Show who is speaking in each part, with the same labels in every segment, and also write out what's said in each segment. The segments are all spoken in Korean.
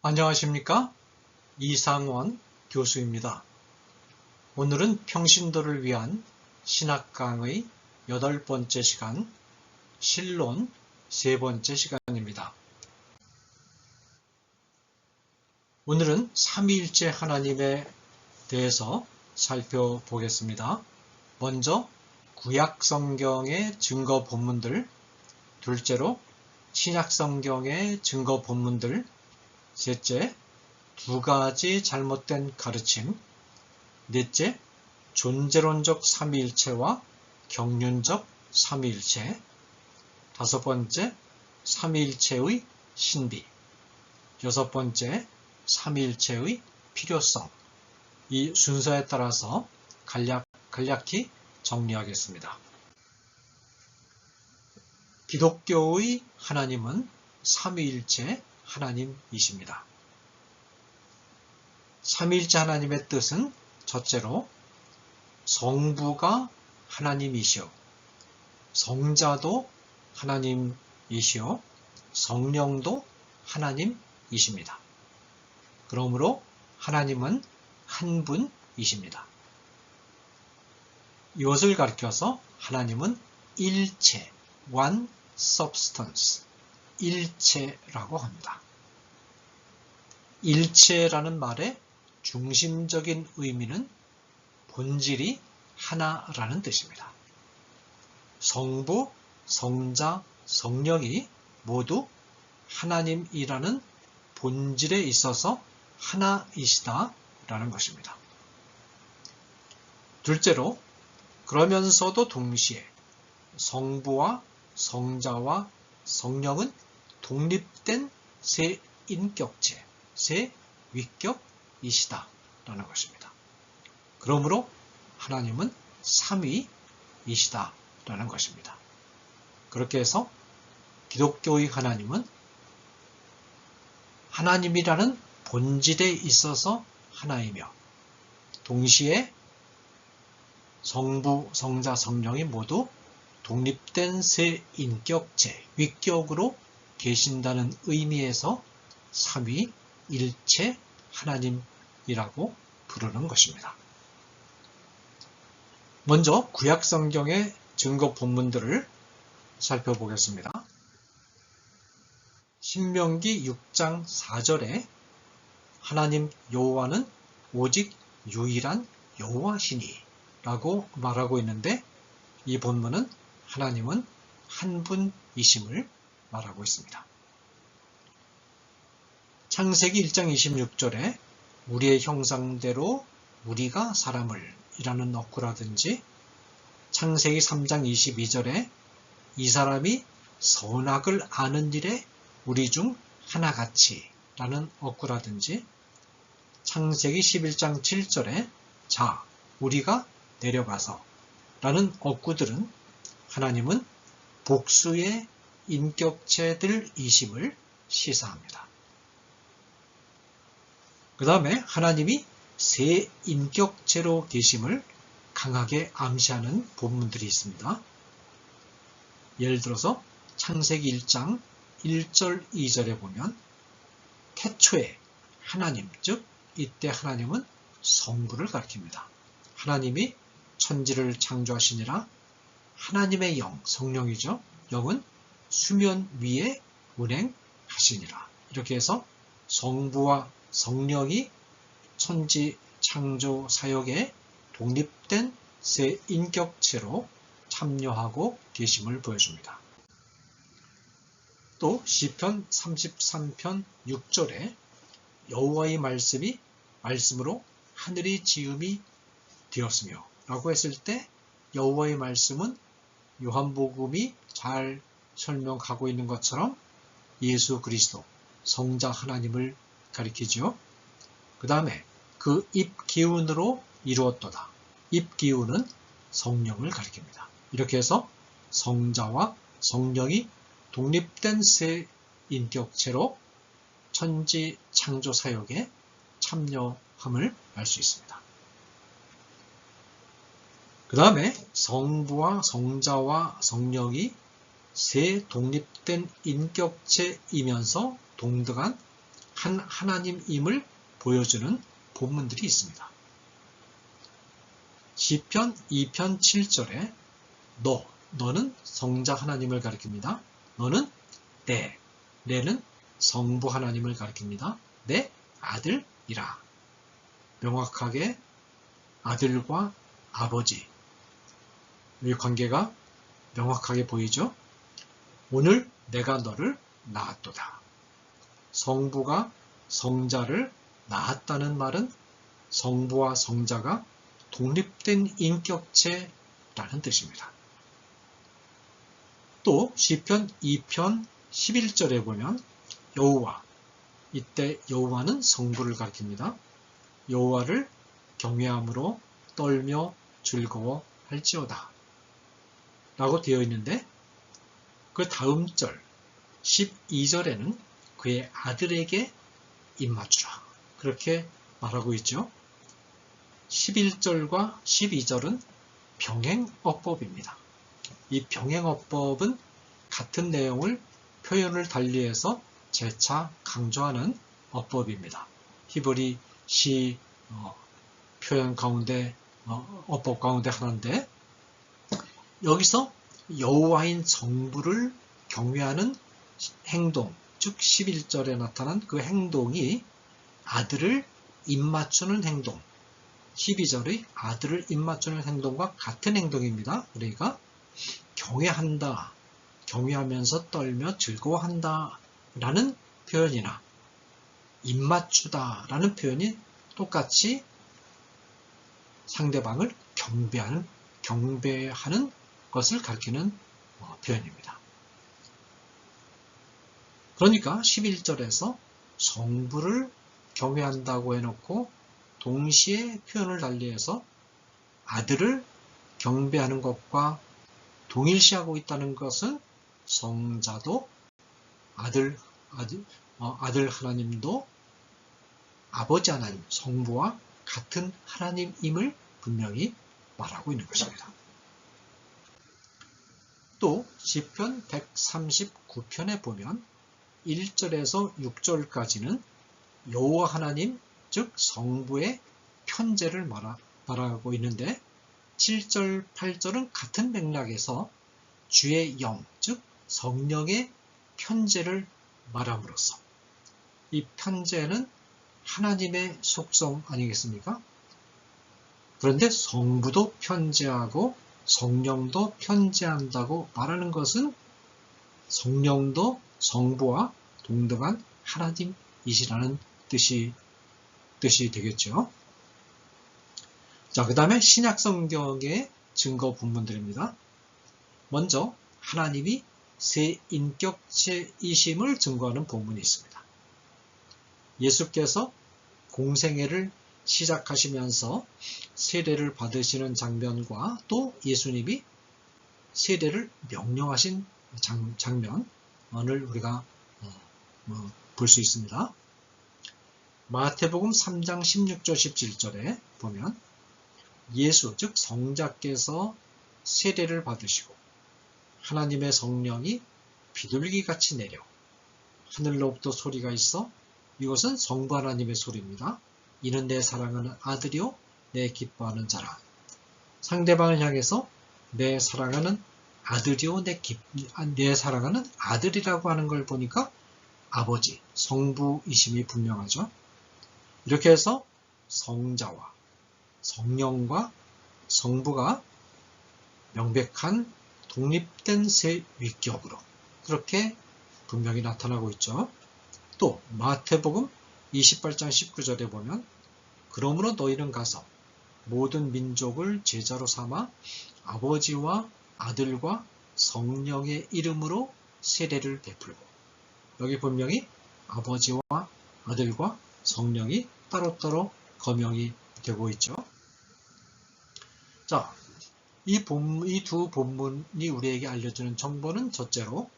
Speaker 1: 안녕하십니까? 이상원 교수입니다. 오늘은 평신도를 위한 신학강의 8번째 시간, 신론 3번째 시간입니다. 오늘은 삼위일체 하나님에 대해서 살펴보겠습니다. 먼저 구약성경의 증거 본문들, 둘째로 신약성경의 증거 본문들, 셋째, 2가지 잘못된 가르침, 넷째, 존재론적 삼위일체와 경륜적 삼위일체, 5번째, 삼위일체의 신비, 6번째, 삼위일체의 필요성. 이 순서에 따라서 간략히 정리하겠습니다. 기독교의 하나님은 삼위일체 하나님이십니다. 삼위일체 하나님의 뜻은 첫째로 성부가 하나님이시오, 성자도 하나님이시오, 성령도 하나님이십니다. 그러므로 하나님은 한 분이십니다. 이것을 가리켜서 하나님은 일체, one substance, 일체라고 합니다. 일체라는 말의 중심적인 의미는 본질이 하나라는 뜻입니다. 성부, 성자, 성령이 모두 하나님이라는 본질에 있어서 하나이시다라는 것입니다. 둘째로, 그러면서도 동시에 성부와 성자와 성령은 독립된 세 인격체, 세 위격이시다라는 것입니다. 그러므로 하나님은 삼위이시다라는 것입니다. 그렇게 해서 기독교의 하나님은 하나님이라는 본질에 있어서 하나이며 동시에 성부, 성자, 성령이 모두 독립된 세 인격체, 위격으로 계신다는 의미에서 삼위일체 하나님이라고 부르는 것입니다. 먼저 구약성경의 증거 본문들을 살펴보겠습니다. 신명기 6장 4절에 하나님 여호와는 오직 유일한 여호와시니 라고 말하고 있는데, 이 본문은 하나님은 한 분이심을 말하고 있습니다. 창세기 1장 26절에 우리의 형상대로 우리가 사람을 이라는 어구라든지, 창세기 3장 22절에 이 사람이 선악을 아는 일에 우리 중 하나같이 라는 어구라든지, 창세기 11장 7절에 자, 우리가 내려가서 라는 어구들은 하나님은 복수의 인격체들이심을 시사합니다. 그 다음에 하나님이 세 인격체로 계심을 강하게 암시하는 본문들이 있습니다. 예를 들어서 창세기 1장 1절 2절에 보면 태초에 하나님, 즉 이때 하나님은 성부를 가리킵니다. 하나님이 천지를 창조하시니라 하나님의 영, 성령이죠. 영은 수면 위에 운행하시니라. 이렇게 해서 성부와 성령이 천지 창조 사역에 독립된 세 인격체로 참여하고 계심을 보여줍니다. 또 시편 33편 6절에 여호와의 말씀이 말씀으로 하늘이 지음이 되었으며 라고 했을 때 여호와의 말씀은 요한복음이 잘 설명하고 있는 것처럼 예수 그리스도, 성자 하나님을 가리키죠. 그 다음에 그 입기운으로 이루었도다. 입기운은 성령을 가리킵니다. 이렇게 해서 성자와 성령이 독립된 세 인격체로 천지 창조 사역에 참여함을 알 수 있습니다. 그 다음에 성부와 성자와 성령이 세 독립된 인격체이면서 동등한 한 하나님임을 보여주는 본문들이 있습니다. 시편 2편 7절에 너는 성자 하나님을 가리킵니다. 너는 내는 성부 하나님을 가리킵니다. 내 아들이라. 명확하게 아들과 아버지 이 관계가 명확하게 보이죠. 오늘 내가 너를 낳았도다. 성부가 성자를 낳았다는 말은 성부와 성자가 독립된 인격체라는 뜻입니다. 또 시편 2편 11절에 보면 여호와, 이때 여호와는 성부를 가리킵니다. 여호와를 경외함으로 떨며 즐거워할지어다 라고 되어 있는데 그 다음 절 12절에는 그의 아들에게 입맞추라 그렇게 말하고 있죠. 11절과 12절은 병행어법입니다. 이 병행어법은 같은 내용을 표현을 달리해서 재차 강조하는 어법입니다. 히브리 시 표현 가운데 어법 가운데 하나인데 여기서 여호와인 성부를 경외하는 행동, 즉 11절에 나타난 그 행동이 아들을 입맞추는 행동, 12절의 아들을 입맞추는 행동과 같은 행동입니다. 그러니까 경외한다, 경외하면서 떨며 즐거워한다 라는 표현이나 입맞추다 라는 표현이 똑같이 상대방을 경배하는 것을 가리키는 표현입니다. 그러니까 11절에서 성부를 경외한다고 해놓고 동시에 표현을 달리해서 아들을 경배하는 것과 동일시하고 있다는 것은 성자도 아들 하나님도 아버지 하나님, 성부와 같은 하나님임을 분명히 말하고 있는 것입니다. 또 시편 139편에 보면 1절에서 6절까지는 여호와 하나님, 즉 성부의 편재를 말하고 있는데 7절, 8절은 같은 맥락에서 주의 영, 즉 성령의 편재를 말함으로써 이 편재는 하나님의 속성 아니겠습니까? 그런데 성부도 편재하고 성령도 편재한다고 말하는 것은 성령도 성부와 동등한 하나님이시라는 뜻이 되겠죠. 자, 그 다음에 신약 성경의 증거 본문들입니다. 먼저 하나님이 세 인격체이심을 증거하는 본문이 있습니다. 예수께서 공생애를 시작하시면서 세례를 받으시는 장면과 또 예수님이 세례를 명령하신 장면을 우리가 볼 수 있습니다. 마태복음 3장 16절 17절에 보면 예수, 즉 성자께서 세례를 받으시고 하나님의 성령이 비둘기같이 내려 하늘로부터 소리가 있어 이것은 성부 하나님의 소리입니다. 이는 내 사랑하는 아들이요 내 기뻐하는 자라. 상대방을 향해서 내 사랑하는 아들이요 내 사랑하는 아들이라고 하는 걸 보니까 아버지, 성부이심이 분명하죠. 이렇게 해서 성자와 성령과 성부가 명백한 독립된 세 위격으로 그렇게 분명히 나타나고 있죠. 또 마태복음 28장 19절에 보면 그러므로 너희는 가서 모든 민족을 제자로 삼아 아버지와 아들과 성령의 이름으로 세례를 베풀고 여기 분명히 아버지와 아들과 성령이 따로따로 거명이 되고 있죠. 자, 이 두 본문이 우리에게 알려주는 정보는 첫째로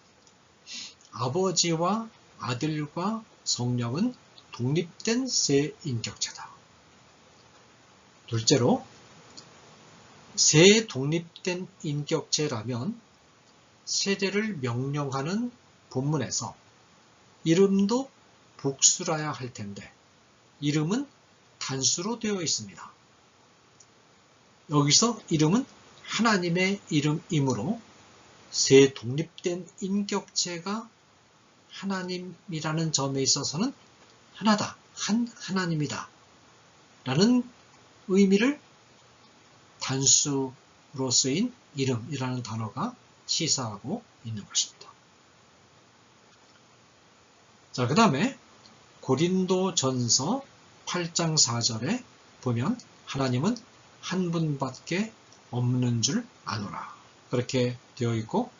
Speaker 1: 아버지와 아들과 성령은 독립된 세 인격체다. 둘째로 세 독립된 인격체라면 세례를 명령하는 본문에서 이름도 복수라야 할 텐데 이름은 단수로 되어 있습니다. 여기서 이름은 하나님의 이름이므로 세 독립된 인격체가 하나님이라는 점에 있어서는 하나다, 한 하나님이다 라는 의미를 단수로 쓰인 이름이라는 단어가 시사하고 있는 것입니다. 자, 그 다음에 고린도전서 8장 4절에 보면 하나님은 한 분밖에 없는 줄 아노라 그렇게 되어 있고,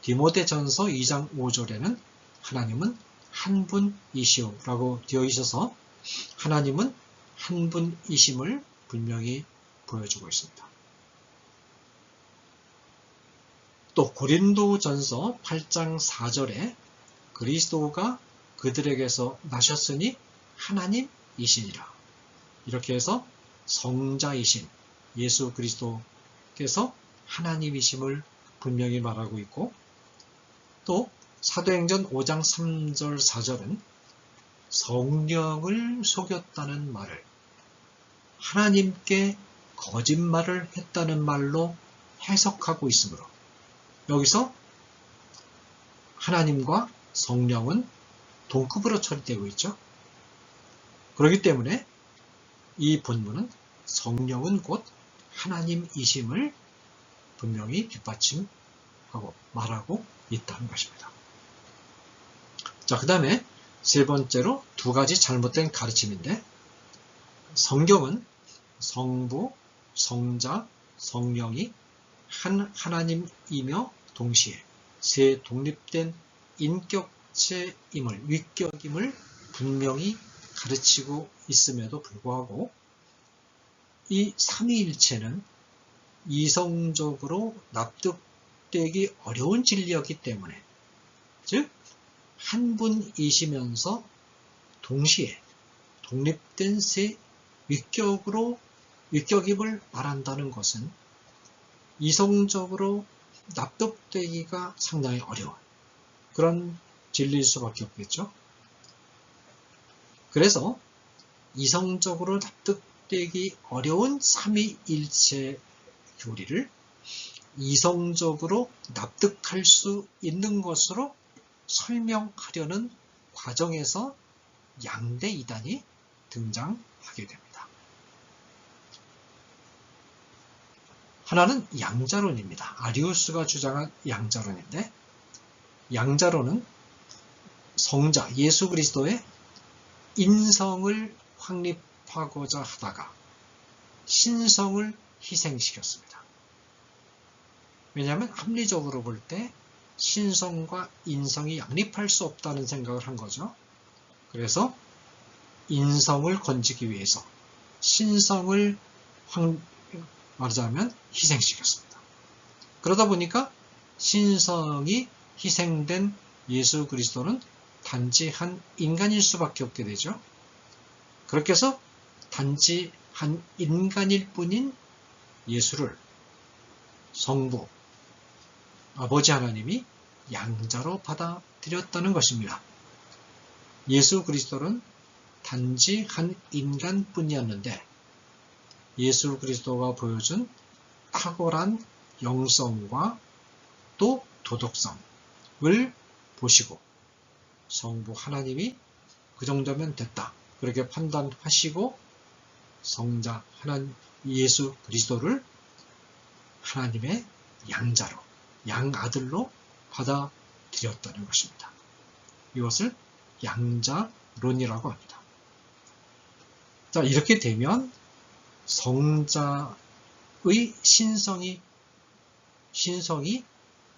Speaker 1: 디모데전서 2장 5절에는 하나님은 한 분이시오 라고 되어 있어서 하나님은 한 분이심을 분명히 보여주고 있습니다. 또 고린도전서 8장 4절에 그리스도가 그들에게서 나셨으니 하나님이시니라 이렇게 해서 성자이신 예수 그리스도께서 하나님이심을 분명히 말하고 있고, 또 사도행전 5장 3절 4절은 성령을 속였다는 말을 하나님께 거짓말을 했다는 말로 해석하고 있으므로 여기서 하나님과 성령은 동급으로 처리되고 있죠. 그렇기 때문에 이 본문은 성령은 곧 하나님이심을 분명히 뒷받침하고 말하고 있다는 것입니다. 자, 그 다음에 세 번째로 두 가지 잘못된 가르침인데, 성경은 성부, 성자, 성령이 한 하나님이며 동시에 세 독립된 인격체임을, 위격임을 분명히 가르치고 있음에도 불구하고 이 삼위일체는 이성적으로 납득되기 어려운 진리였기 때문에, 즉 한 분이시면서 동시에 독립된 세 위격임을 말한다는 것은 이성적으로 납득되기가 상당히 어려운 그런 진리일 수밖에 없겠죠. 그래서 이성적으로 납득되기 어려운 삼위일체 교리를 이성적으로 납득할 수 있는 것으로 설명하려는 과정에서 양대 이단이 등장하게 됩니다. 하나는 양자론입니다. 아리우스가 주장한 양자론인데, 양자론은 성자 예수 그리스도의 인성을 확립하고자 하다가 신성을 희생시켰습니다. 왜냐하면 합리적으로 볼 때 신성과 인성이 양립할 수 없다는 생각을 한 거죠. 그래서 인성을 건지기 위해서 신성을 말하자면 희생시켰습니다. 그러다 보니까 신성이 희생된 예수 그리스도는 단지 한 인간일 수밖에 없게 되죠. 그렇게 해서 단지 한 인간일 뿐인 예수를 성부, 아버지 하나님이 양자로 받아들였다는 것입니다. 예수 그리스도는 단지 한 인간뿐이었는데 예수 그리스도가 보여준 탁월한 영성과 또 도덕성을 보시고 성부 하나님이 그 정도면 됐다 그렇게 판단하시고 성자 하나님 예수 그리스도를 하나님의 양자로 양아들로 받아들였다는 것입니다. 이것을 양자론이라고 합니다. 자, 이렇게 되면 성자의 신성이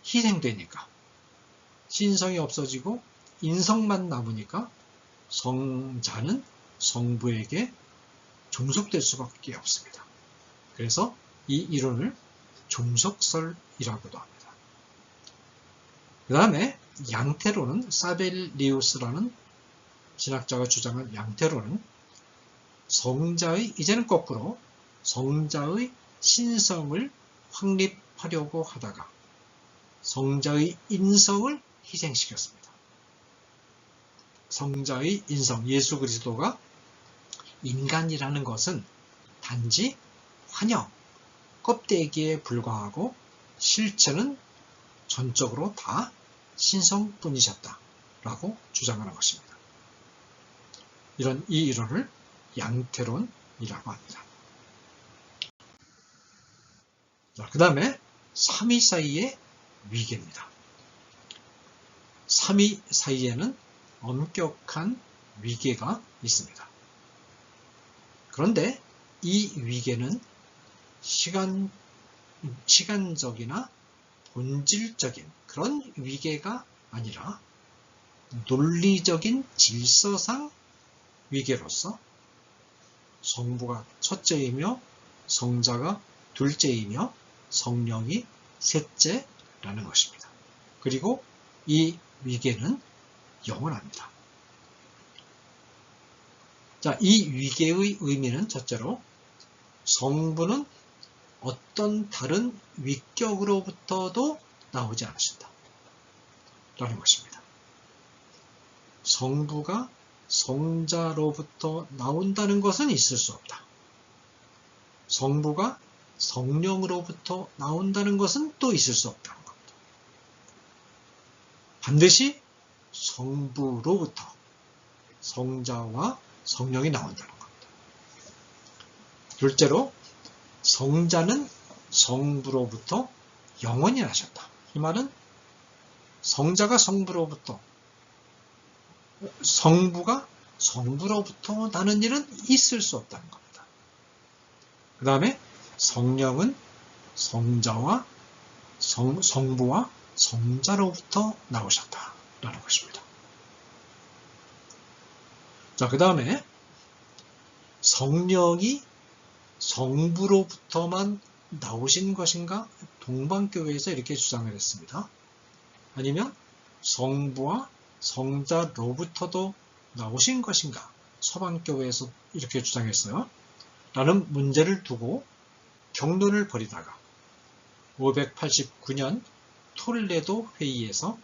Speaker 1: 희생되니까 신성이 없어지고 인성만 남으니까 성자는 성부에게 종속될 수밖에 없습니다. 그래서 이 이론을 종속설이라고도 합니다. 그 다음에 양태론은 사벨리우스라는 신학자가 주장한 양태론은 이제는 거꾸로 성자의 신성을 확립하려고 하다가 성자의 인성을 희생시켰습니다. 성자의 인성, 예수 그리스도가 인간이라는 것은 단지 환영, 껍데기에 불과하고 실체는 전적으로 다 신성뿐이셨다라고 주장하는 것입니다. 이 이론을 양태론이라고 합니다. 그 다음에 삼위 사이의 위계입니다. 삼위 사이에는 엄격한 위계가 있습니다. 그런데 이 위계는 시간적이나 본질적인 그런 위계가 아니라 논리적인 질서상 위계로서 성부가 첫째이며 성자가 둘째이며 성령이 셋째라는 것입니다. 그리고 이 위계는 영원합니다. 자, 이 위계의 의미는 첫째로 성부는 어떤 다른 위격으로부터도 나오지 않으신다 라는 것입니다. 성부가 성자로부터 나온다는 것은 있을 수 없다. 성부가 성령으로부터 나온다는 것은 또 있을 수 없다는 겁니다. 반드시 성부로부터 성자와 성령이 나온다는 겁니다. 둘째로 성자는 성부로부터 영원히 나셨다. 이 말은 성자가 성부로부터, 성부가 성부로부터 나는 일은 있을 수 없다는 겁니다. 그 다음에 성령은 성부와 성자로부터 나오셨다라는 것입니다. 자, 그 다음에 성령이 성부로부터만 나오신 것인가? 동방교회에서 이렇게 주장을 했습니다. 아니면 성부와 성자로부터도 나오신 것인가? 서방교회에서 이렇게 주장했어요. 라는 문제를 두고 경론을 벌이다가 589년 톨레도 회의에서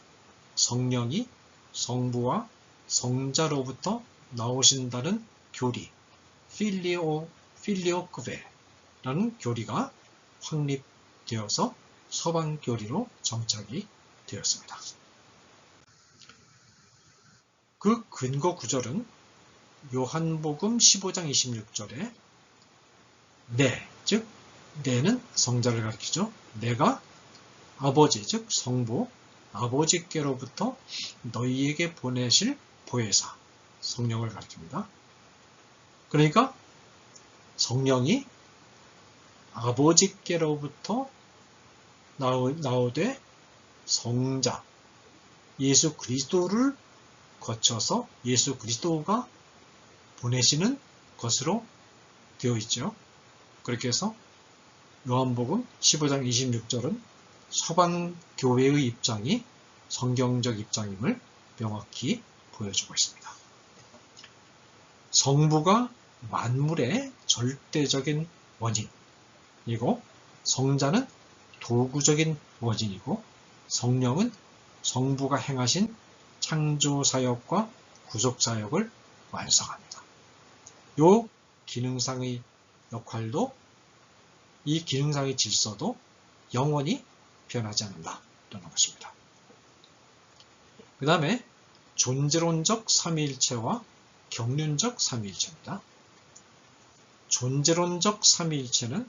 Speaker 1: 성령이 성부와 성자로부터 나오신다는 교리, 필리오크베라는 교리가 확립되어서 서방교리로 정착이 되었습니다. 그 근거 구절은 요한복음 15장 26절에 내, 즉 내는 성자를 가리키죠. 내가 아버지, 즉 성부, 아버지께로부터 너희에게 보내실 보혜사, 성령을 가리킵니다. 그러니까 성령이 아버지께로부터 나오되 성자, 예수 그리스도를 거쳐서 예수 그리스도가 보내시는 것으로 되어 있죠. 그렇게 해서 요한복음 15장 26절은 서방교회의 입장이 성경적 입장임을 명확히 보여주고 있습니다. 성부가 만물의 절대적인 원인이고 성자는 도구적인 원인이고 성령은 성부가 행하신 창조사역과 구속사역을 완성합니다. 이 기능상의 역할도 이 기능상의 질서도 영원히 변하지 않는다라는 것입니다. 그 다음에 존재론적 삼위일체와 경륜적 삼위일체입니다. 존재론적 삼위일체는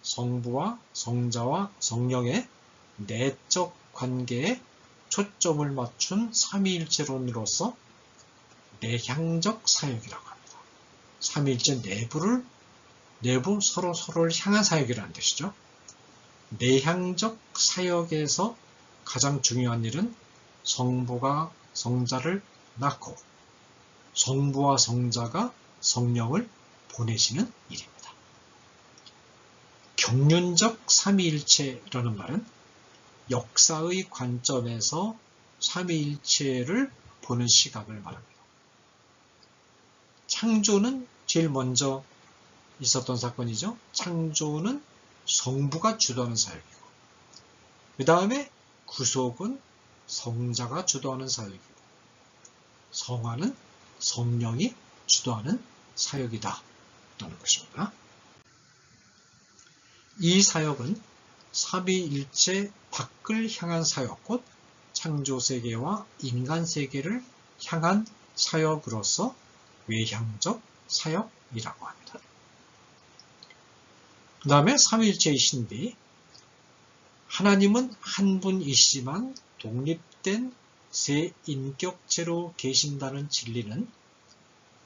Speaker 1: 성부와 성자와 성령의 내적 관계에 초점을 맞춘 삼위일체론으로서 내향적 사역이라고 합니다. 삼위일체 내부 서로를 향한 사역이라는 뜻이죠. 내향적 사역에서 가장 중요한 일은 성부가 성자를 낳고 성부와 성자가 성령을 보내시는 일입니다. 경륜적 삼위일체라는 말은 역사의 관점에서 삼위일체를 보는 시각을 말합니다. 창조는 제일 먼저 있었던 사건이죠. 창조는 성부가 주도하는 사역이고 그 다음에 구속은 성자가 주도하는 사역이고 성화는 성령이 주도하는 사역이다 라는 것입니다. 이 사역은 삼위일체 밖을 향한 사역, 곧 창조세계와 인간세계를 향한 사역으로서 외향적 사역이라고 합니다. 그 다음에 삼위일체의 신비, 하나님은 한 분이시지만 독립된 세 인격체로 계신다는 진리는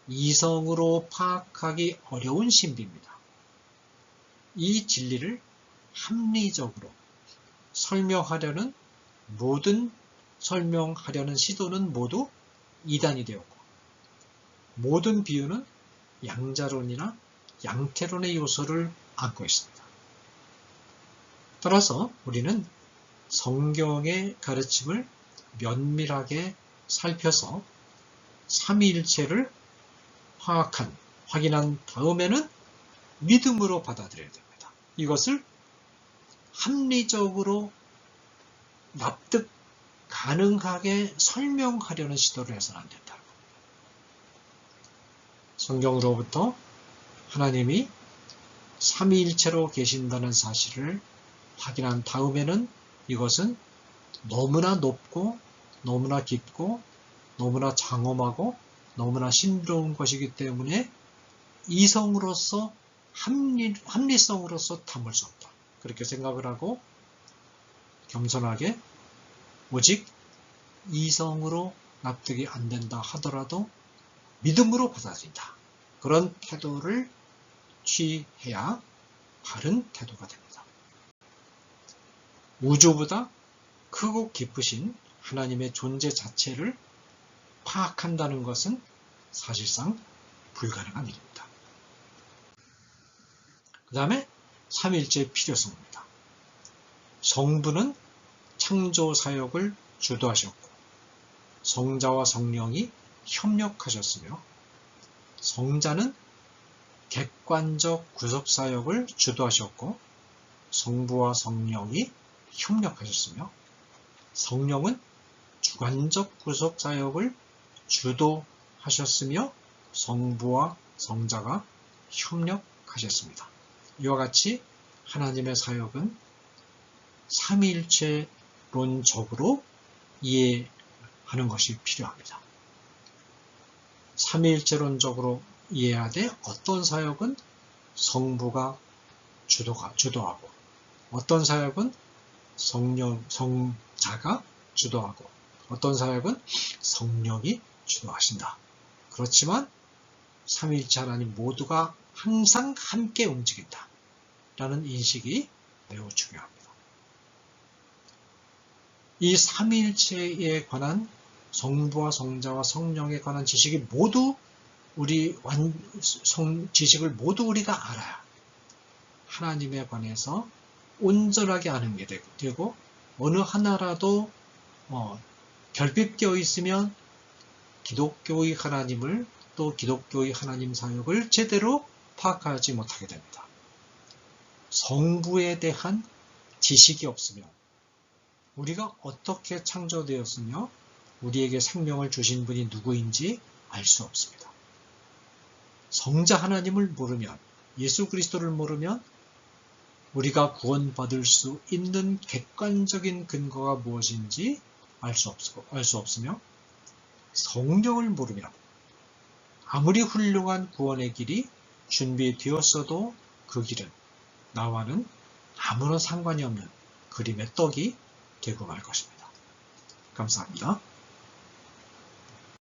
Speaker 1: 이성으로 파악하기 어려운 신비입니다. 이 진리를 합리적으로 설명하려는 시도는 모두 이단이 되었고, 모든 비유는 양자론이나 양태론의 요소를 안고 있습니다. 따라서 우리는 성경의 가르침을 면밀하게 살펴서 삼위일체를 확인한 다음에는 믿음으로 받아들여야 됩니다. 이것을 합리적으로 납득 가능하게 설명하려는 시도를 해서는 안 된다. 성경으로부터 하나님이 삼위일체로 계신다는 사실을 확인한 다음에는 이것은 너무나 높고 너무나 깊고 너무나 장엄하고 너무나 신비로운 것이기 때문에 이성으로서 합리성으로서 담을 수 없다. 그렇게 생각을 하고 겸손하게 오직 이성으로 납득이 안 된다 하더라도 믿음으로 받아들인다. 그런 태도를 취해야 바른 태도가 됩니다. 우주보다 크고 깊으신 하나님의 존재 자체를 파악한다는 것은 사실상 불가능한 일입니다. 그 다음에 삼위일체의 필요성입니다. 성부는 창조 사역을 주도하셨고 성자와 성령이 협력하셨으며 성자는 객관적 구속 사역을 주도하셨고 성부와 성령이 협력하셨으며 성령은 주관적 구속 사역을 주도하셨으며 성부와 성자가 협력하셨습니다. 이와 같이 하나님의 사역은 삼위일체론적으로 이해하는 것이 필요합니다. 삼위일체론적으로 이해하되 어떤 사역은 성부가 주도하고 어떤 사역은 성자가 주도하고 어떤 사역은 성령이 주도하신다. 그렇지만 삼위일체 하나님 모두가 항상 함께 움직인다 라는 인식이 매우 중요합니다. 이 삼위일체에 관한 성부와 성자와 성령에 관한 지식이 모두 지식을 모두 우리가 알아야 하나님에 관해서 온전하게 아는 게 되고 어느 하나라도 결핍되어 있으면 기독교의 하나님을 또 기독교의 하나님 사역을 제대로 파악하지 못하게 됩니다. 성부에 대한 지식이 없으면 우리가 어떻게 창조되었으며 우리에게 생명을 주신 분이 누구인지 알 수 없습니다. 성자 하나님을 모르면 예수 그리스도를 모르면 우리가 구원받을 수 있는 객관적인 근거가 무엇인지 알 수 없으며 성령을 모르면 아무리 훌륭한 구원의 길이 준비되었어도 그 길은 나와는 아무런 상관이 없는 그림의 떡이 되고 말 것입니다. 감사합니다.